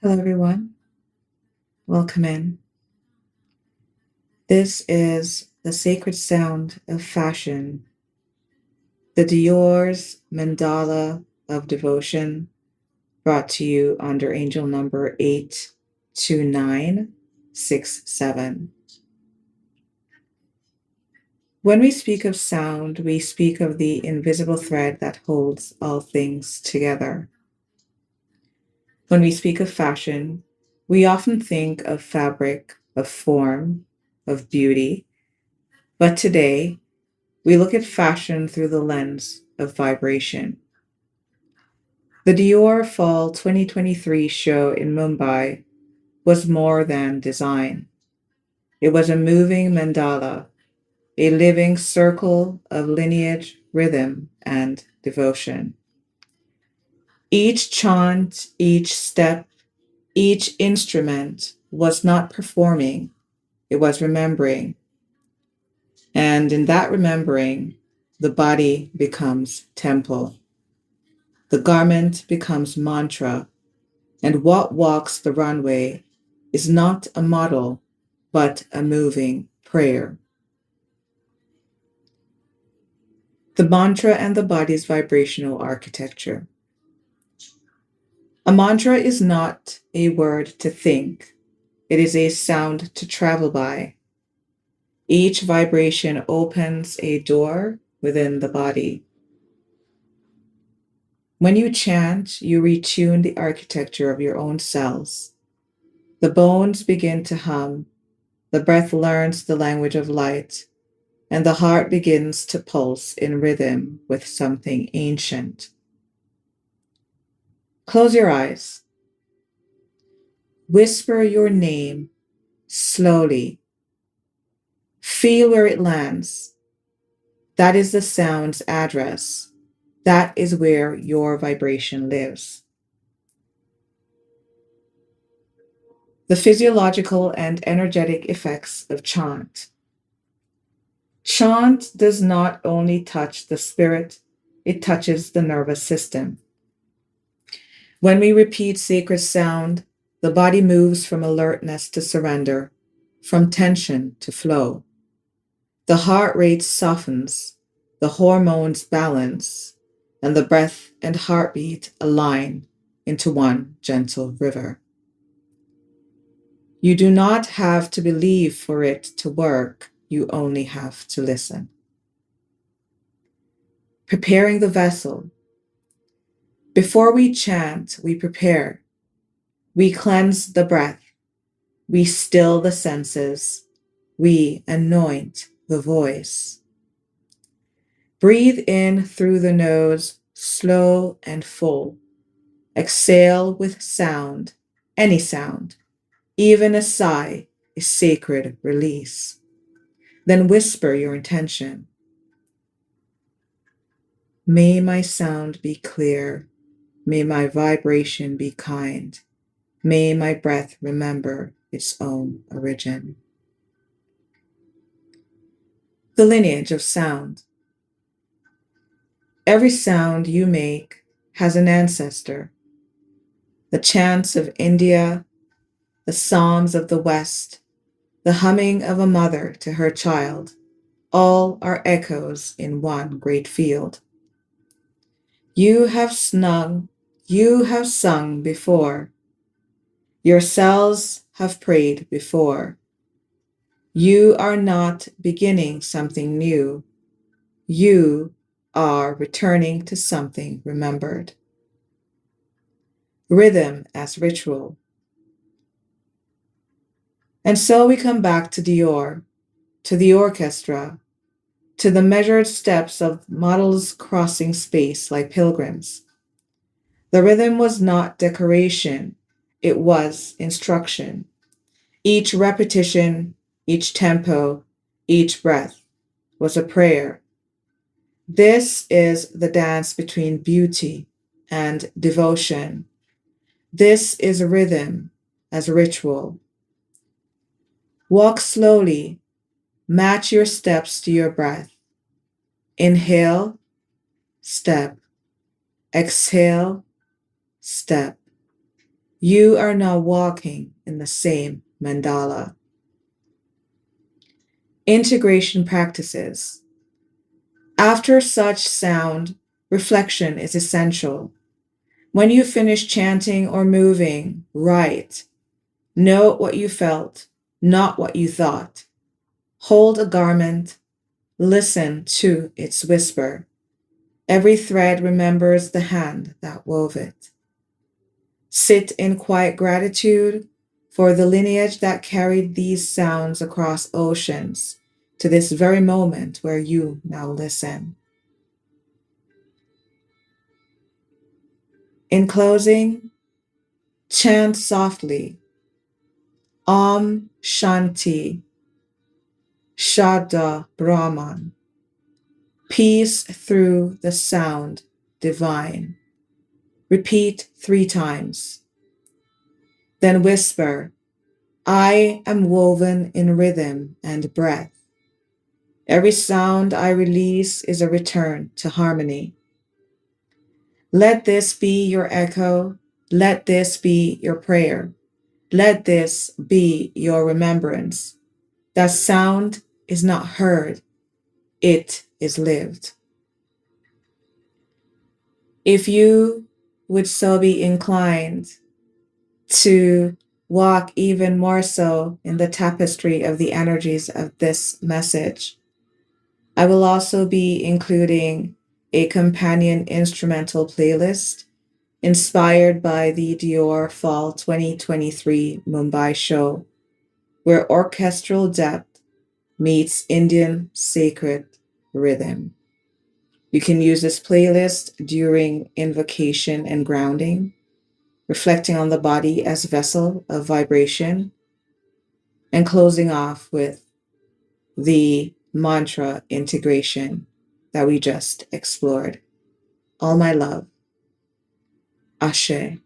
Hello, everyone. Welcome in. This is the sacred sound of fashion, the Dior's Mandala of devotion, brought to you under angel number 82967. When we speak of sound, we speak of the invisible thread that holds all things together. When we speak of fashion, we often think of fabric, of form, of beauty. But today, we look at fashion through the lens of vibration. The Dior Fall 2023 show in Mumbai was more than design. It was a moving mandala, a living circle of lineage, rhythm, and devotion. Each chant, each step, each instrument was not performing, it was remembering. And in that remembering, the body becomes temple. The garment becomes mantra, and what walks the runway is not a model, but a moving prayer. The mantra and the body's vibrational architecture. A mantra is not a word to think, it is a sound to travel by. Each vibration opens a door within the body. When you chant, you retune the architecture of your own cells. The bones begin to hum, the breath learns the language of light, and the heart begins to pulse in rhythm with something ancient. Close your eyes. Whisper your name slowly. Feel where it lands. That is the sound's address. That is where your vibration lives. The physiological and energetic effects of chant. Chant does not only touch the spirit, it touches the nervous system. When we repeat sacred sound, the body moves from alertness to surrender, from tension to flow. The heart rate softens, the hormones balance, and the breath and heartbeat align into one gentle river. You do not have to believe for it to work, you only have to listen. Preparing the vessel. Before we chant, we prepare. We cleanse the breath. We still the senses. We anoint the voice. Breathe in through the nose, slow and full. Exhale with sound, any sound. Even a sigh is sacred release. Then whisper your intention. May my sound be clear. May my vibration be kind. May my breath remember its own origin. The lineage of sound. Every sound you make has an ancestor. The chants of India, the psalms of the West, the humming of a mother to her child, all are echoes in one great field. You have sung before. Your cells have prayed before. You are not beginning something new. You are returning to something remembered. Rhythm as ritual. And so we come back to Dior, to the orchestra, to the measured steps of models crossing space like pilgrims. The rhythm was not decoration, it was instruction. Each repetition, each tempo, each breath was a prayer. This is the dance between beauty and devotion. This is rhythm as ritual. Walk slowly, match your steps to your breath. Inhale, step. Exhale, step. You are now walking in the same mandala. Integration practices. After such sound, reflection is essential. When you finish chanting or moving, write. Note what you felt, not what you thought. Hold a garment, listen to its whisper. Every thread remembers the hand that wove it. Sit in quiet gratitude for the lineage that carried these sounds across oceans to this very moment where you now listen. In closing, chant softly, Om Shanti, Shada Brahman, peace through the sound divine. Repeat 3 times. Then whisper, I am woven in rhythm and breath. Every sound I release is a return to harmony. Let this be your echo. Let this be your prayer. Let this be your remembrance. That sound is not heard, it is lived. If you would so be inclined to walk even more so in the tapestry of the energies of this message, I will also be including a companion instrumental playlist inspired by the Dior Fall 2023 Mumbai show, where orchestral depth meets Indian sacred rhythm. You can use this playlist during invocation and grounding, reflecting on the body as vessel of vibration, and closing off with the mantra integration that we just explored. All my love. Ashe.